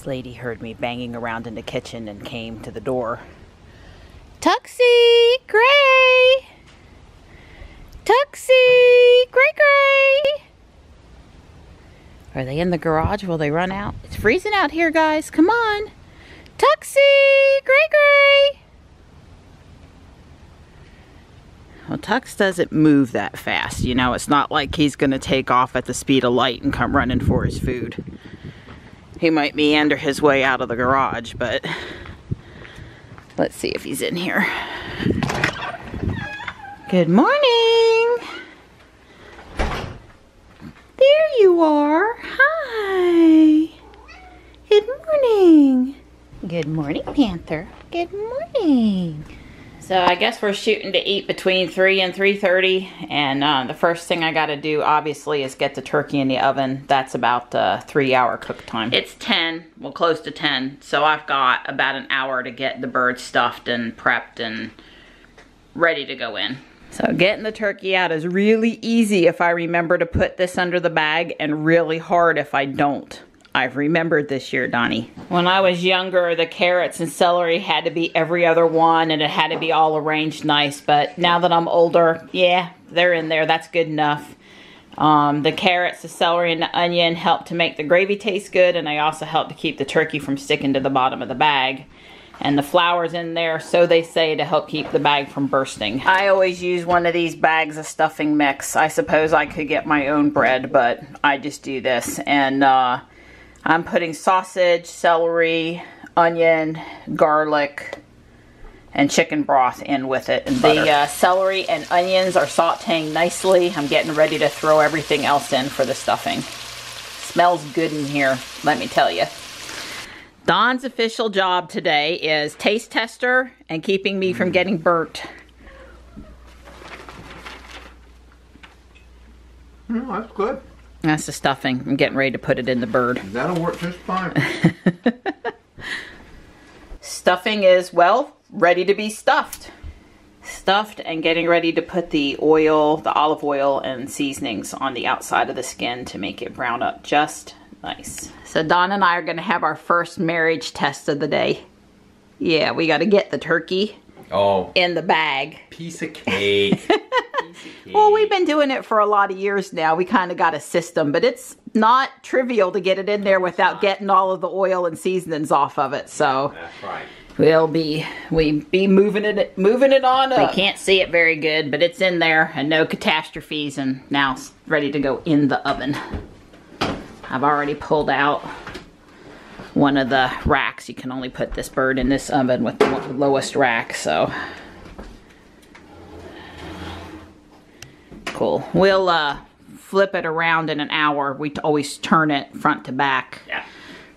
This lady heard me banging around in the kitchen and came to the door. Tuxie, Gray! Tuxie, Gray! Are they in the garage? Will they run out? It's freezing out here, guys. Come on. Tuxie, Gray! Well, Tux doesn't move that fast. You know, it's not like he's going to take off at the speed of light and come running for his food. He might meander his way out of the garage, but let's see if he's in here. Good morning. There you are. Hi. Good morning. Good morning, Panther. Good morning. So I guess we're shooting to eat between 3 and 3:30, and the first thing I got to do obviously is get the turkey in the oven. That's about 3-hour cook time. It's 10, well close to 10, so I've got about an hour to get the bird stuffed and prepped and ready to go in. So getting the turkey out is really easy if I remember to put this under the bag, and really hard if I don't. I've remembered this year, Donnie. When I was younger, the carrots and celery had to be every other one, and it had to be all arranged nice. But now that I'm older, yeah, they're in there. That's good enough. The carrots, the celery, and the onion help to make the gravy taste good, and they also help to keep the turkey from sticking to the bottom of the bag. And the flour's in there, so they say, to help keep the bag from bursting. I always use one of these bags of stuffing mix. I suppose I could get my own bread, but I just do this. And I'm putting sausage, celery, onion, garlic, and chicken broth in with it. And the celery and onions are sauteing nicely. I'm getting ready to throw everything else in for the stuffing. Smells good in here, let me tell you. Don's official job today is taste tester and keeping me from getting burnt. That's good. That's the stuffing. I'm getting ready to put it in the bird. That'll work just fine. Stuffing is, well, ready to be stuffed. Stuffed and getting ready to put the oil, the olive oil and seasonings on the outside of the skin to make it brown up just nice. So Don and I are going to have our first marriage test of the day. Yeah, we got to get the turkey in the bag. Piece of cake. Well, we've been doing it for a lot of years now. We kind of got a system, but it's not trivial to get it in there without getting all of the oil and seasonings off of it. So that's right. We'll be moving it on up. We can't see it very good, but it's in there and no catastrophes, and now it's ready to go in the oven. I've already pulled out one of the racks. You can only put this bird in this oven with the lowest rack, so cool. We'll flip it around in an hour. We always turn it front to back. Yeah.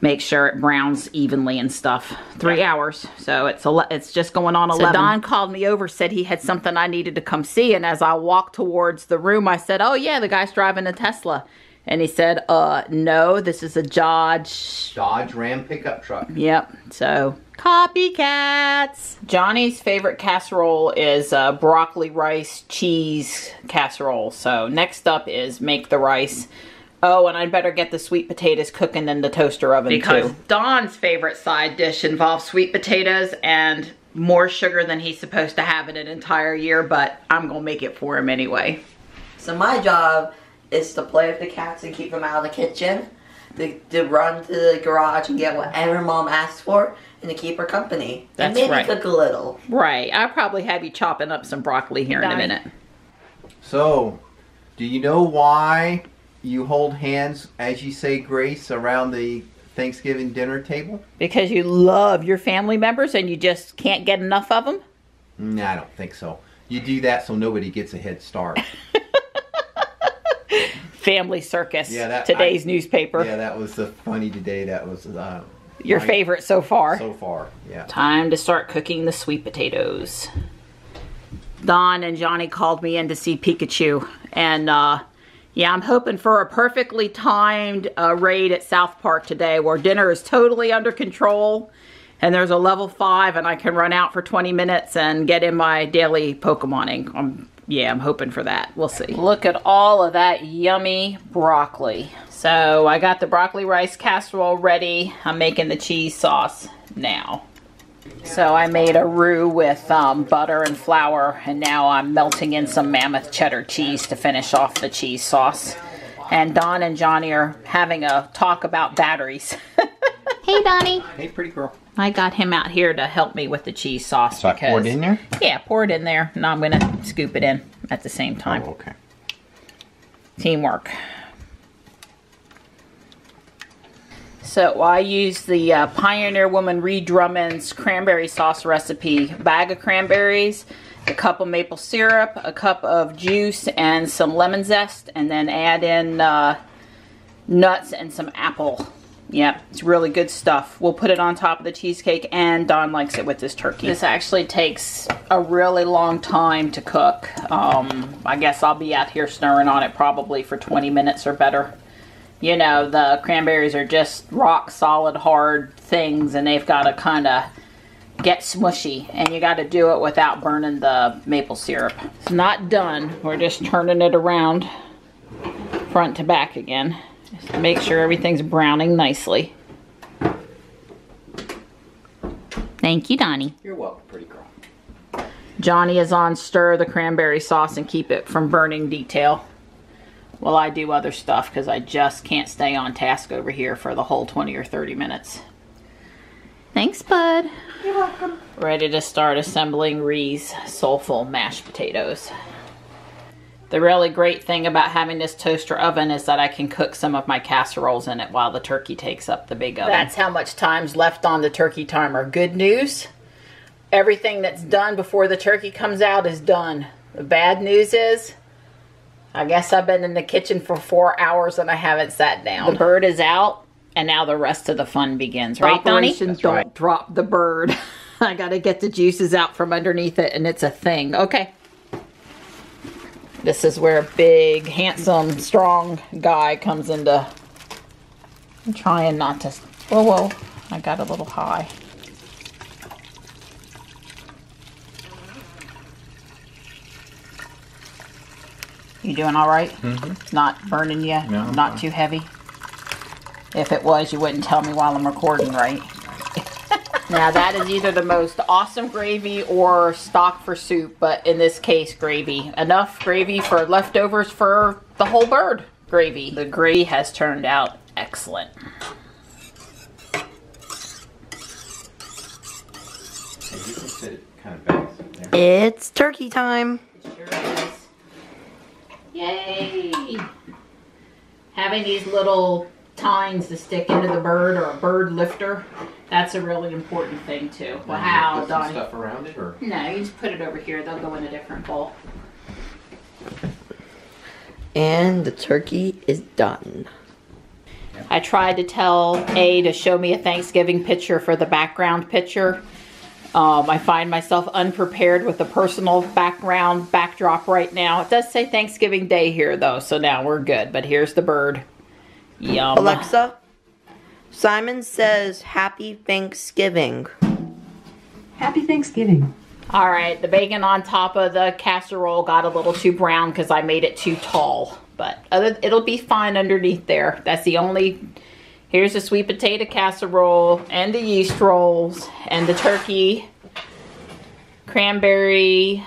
Make sure it browns evenly and stuff. 3 hours, so it's just going on 11. So Don called me over, said he had something I needed to come see, and as I walked towards the room, I said, "Oh yeah, the guy's driving a Tesla." And he said, no, this is a Dodge Ram pickup truck. Yep, so copycats. Johnny's favorite casserole is broccoli, rice, cheese casserole. So next up is make the rice. Oh, and I'd better get the sweet potatoes cooking in the toaster oven because too. Don's favorite side dish involves sweet potatoes and more sugar than he's supposed to have in an entire year, but I'm gonna make it for him anyway. So my job is to play with the cats and keep them out of the kitchen, to run to the garage and get whatever mom asks for, and to keep her company. That's and maybe right. cook a little. Right. I'll probably have you chopping up some broccoli here in a minute. So, do you know why you hold hands as you say grace around the Thanksgiving dinner table? Because you love your family members and you just can't get enough of them? No, I don't think so. You do that so nobody gets a head start. Family Circus, yeah, today's newspaper. Yeah, that was funny today. That was your favorite so far. So far, yeah. Time to start cooking the sweet potatoes. Don and Johnny called me in to see Pikachu, and yeah, I'm hoping for a perfectly timed raid at South Park today where dinner is totally under control and there's a level 5 and I can run out for 20 minutes and get in my daily Pokemoning. I'm yeah, I'm hoping for that. We'll see. Look at all of that yummy broccoli. So I got the broccoli rice casserole ready. I'm making the cheese sauce now. So I made a roux with butter and flour, and now I'm melting in some Mammoth cheddar cheese to finish off the cheese sauce. And Don and Johnny are having a talk about batteries. Hey, Donnie. Hey, pretty girl. I got him out here to help me with the cheese sauce. So I pour it in there? Yeah, pour it in there. Now I'm going to scoop it in at the same time. Oh, okay. Teamwork. So I use the Pioneer Woman Ree Drummond's cranberry sauce recipe. A bag of cranberries, a cup of maple syrup, a cup of juice, and some lemon zest, and then add in nuts and some apple. Yep, it's really good stuff. We'll put it on top of the cheesecake, and Don likes it with his turkey. This actually takes a really long time to cook. I guess I'll be out here stirring on it probably for 20 minutes or better. You know, the cranberries are just rock solid hard things, and they've got to kind of get smushy, and you got to do it without burning the maple syrup. It's not done. We're just turning it around front to back again. Just to make sure everything's browning nicely. Thank you, Donnie. You're welcome, pretty girl. Johnny is on stir the cranberry sauce and keep it from burning detail. Well, I do other stuff because I just can't stay on task over here for the whole 20 or 30 minutes. Thanks, bud. You're welcome. Ready to start assembling Ree's soulful mashed potatoes. The really great thing about having this toaster oven is that I can cook some of my casseroles in it while the turkey takes up the big oven. That's how much time's left on the turkey timer. Good news, everything that's done before the turkey comes out is done. The bad news is, I guess I've been in the kitchen for 4 hours and I haven't sat down. The bird is out, and now the rest of the fun begins. Right, Donnie? Operation Don't Drop the Bird. I gotta get the juices out from underneath it, and it's a thing. Okay. This is where a big, handsome, strong guy comes into... I'm trying not to... Whoa, whoa. I got a little high. You doing all right? Mm-hmm. Not burning you? No, not fine. too heavy? If it was, you wouldn't tell me while I'm recording, right? Now that is either the most awesome gravy or stock for soup, but in this case, gravy. Enough gravy for leftovers for the whole bird gravy. The gravy has turned out excellent. And you can sit it kind of back there. It's turkey time. It sure is. Yay! Having these little tines to stick into the bird, or a bird lifter, that's a really important thing too. Wow, Put some Donnie. stuff around it, or? No, you just put it over here. They'll go in a different bowl. And the turkey is done. I tried to tell A to show me a Thanksgiving picture for the background picture. I find myself unprepared with the personal backdrop right now. It does say Thanksgiving Day here though, so now we're good. But here's the bird. Yum. Alexa, Simon says Happy Thanksgiving. Happy Thanksgiving. All right, the bacon on top of the casserole got a little too brown because I made it too tall. But it'll be fine underneath there. That's the only... Here's the sweet potato casserole and the yeast rolls and the turkey, cranberry,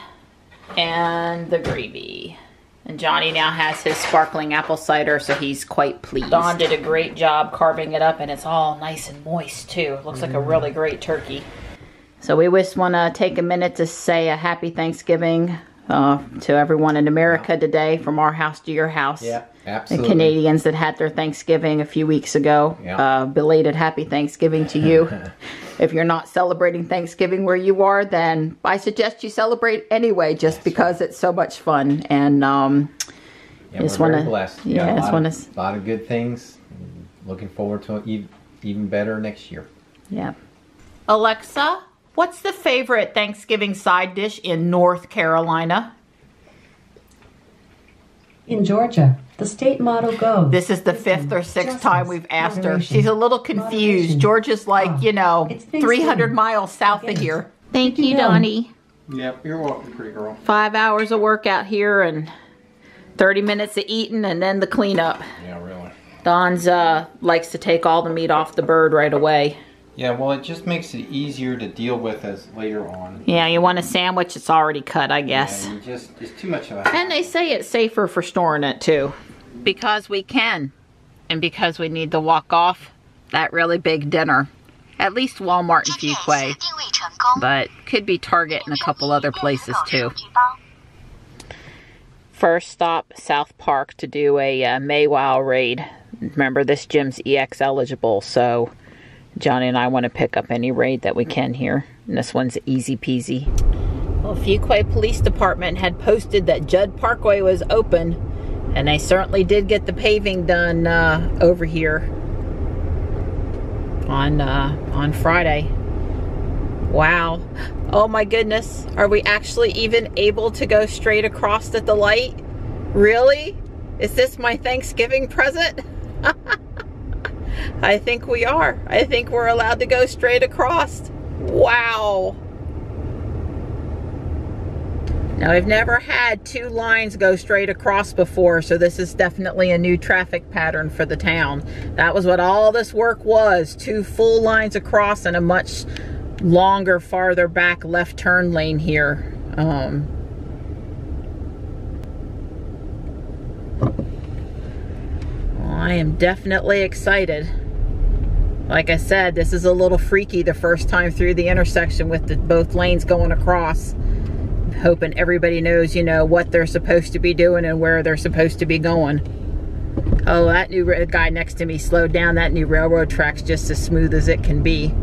and the gravy. And Johnny now has his sparkling apple cider, so he's quite pleased. Dawn did a great job carving it up, and it's all nice and moist too. It looks like a really great turkey. So we just want to take a minute to say a happy Thanksgiving to everyone in America today, from our house to your house. Yeah, absolutely. The Canadians that had their Thanksgiving a few weeks ago. Yeah. Belated happy Thanksgiving to you. If you're not celebrating Thanksgiving where you are, then I suggest you celebrate anyway, just because it's so much fun. And Yeah, just we're very wanna, blessed. yeah, a just lot, wanna, a lot of good things. Looking forward to even better next year. yeah. Alexa, what's the favorite Thanksgiving side dish in North Carolina? In Georgia, the state motto goes... This is the fifth or sixth time we've asked her. She's a little confused. Georgia's like, you know, 300 miles south of here. Thank you, Donnie. Yep, you're welcome, pretty girl. 5 hours of work out here and 30 minutes of eating and then the cleanup. Yeah, really. Don's likes to take all the meat off the bird right away. Yeah, well, it just makes it easier to deal with as later on. Yeah, you want a sandwich, it's already cut, I guess. Yeah, it's too much of a... And they say it's safer for storing it too. Because we can. And because we need to walk off that really big dinner. At least Walmart and Fuquay. But could be Target and a couple other places too. First stop, South Park, to do a Maywow raid. Remember, this gym's EX eligible, so Johnny and I want to pick up any raid that we can here. And this one's easy peasy. Well, Fuquay Police Department had posted that Judd Parkway was open, and they certainly did get the paving done over here on Friday. Wow. Oh my goodness. Are we actually even able to go straight across at the light? Really? Is this my Thanksgiving present? I think we are. I think we're allowed to go straight across. Wow. Now, I've never had two lines go straight across before, so this is definitely a new traffic pattern for the town. That was what all this work was. Two full lines across and a much longer, farther back left turn lane here. I am definitely excited. Like I said, this is a little freaky the first time through the intersection with both lanes going across. I'm hoping everybody knows, you know, what they're supposed to be doing and where they're supposed to be going. Oh, that new guy next to me slowed down. That new railroad track's just as smooth as it can be.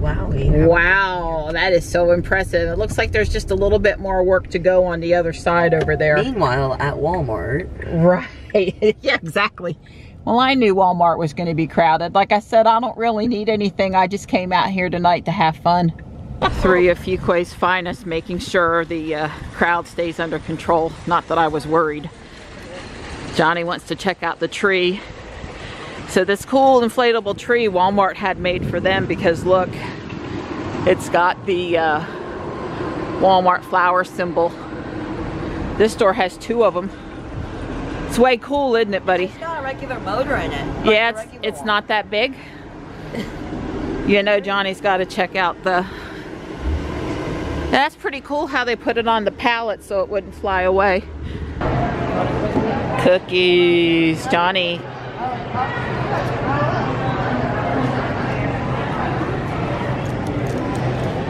Wow. Wow, that is so impressive. It looks like there's just a little bit more work to go on the other side over there. Meanwhile, at Walmart. Right. Yeah, exactly. Well, I knew Walmart was going to be crowded. Like I said, I don't really need anything. I just came out here tonight to have fun. Three of Fuquay's finest, making sure the crowd stays under control. Not that I was worried. Johnny wants to check out the tree. So this cool inflatable tree Walmart had made for them, because look, it's got the Walmart flower symbol. This store has two of them. It's way cool, isn't it, buddy? It's got a regular motor in it. Yeah, it's not that big. You know, Johnny's got to check out the... That's pretty cool how they put it on the pallet so it wouldn't fly away. Cookies, Johnny.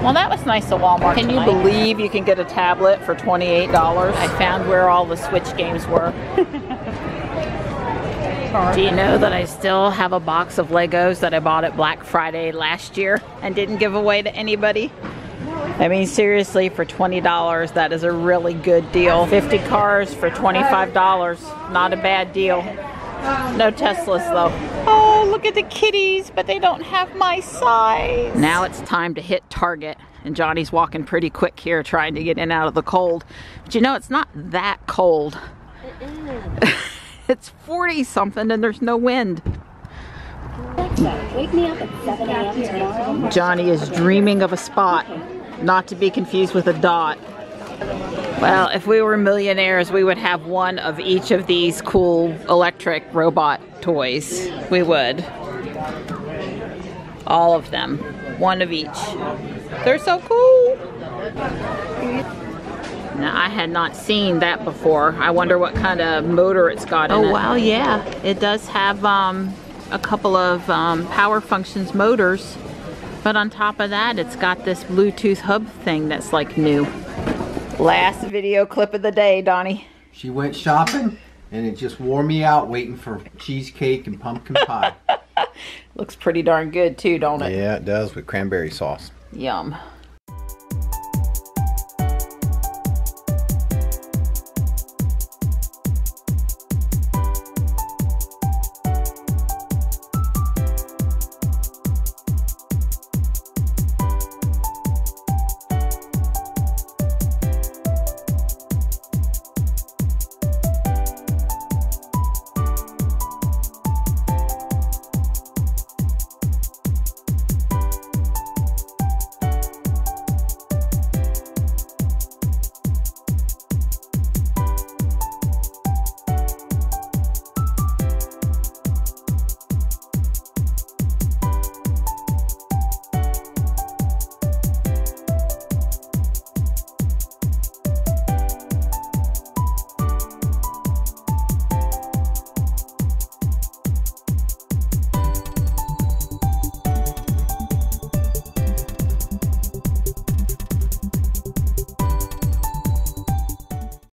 Well, that was nice at Walmart. Can you believe you can get a tablet for $28? I found where all the Switch games were. Do you know that I still have a box of Legos that I bought at Black Friday last year and didn't give away to anybody? I mean, seriously, for $20, that is a really good deal. 50 cars for $25, not a bad deal. No Teslas though. Oh, look at the kitties, but they don't have my size. Now it's time to hit Target, and Johnny's walking pretty quick here trying to get in out of the cold. But you know, it's not that cold. It is. It's 40 something and there's no wind. Wake me up at 7 a.m. tomorrow. Johnny is dreaming of a spot, not to be confused with a dot. Well, if we were millionaires, we would have one of each of these cool electric robot toys. We would. All of them. One of each. They're so cool. Now, I had not seen that before. I wonder what kind of motor it's got in it. Oh, wow, yeah. It does have a couple of power functions motors. But on top of that, it's got this Bluetooth hub thing that's like new. Last video clip of the day, Donnie. She went shopping and it just wore me out waiting for cheesecake and pumpkin pie. Looks pretty darn good too, don't it? Yeah, it does, with cranberry sauce. Yum.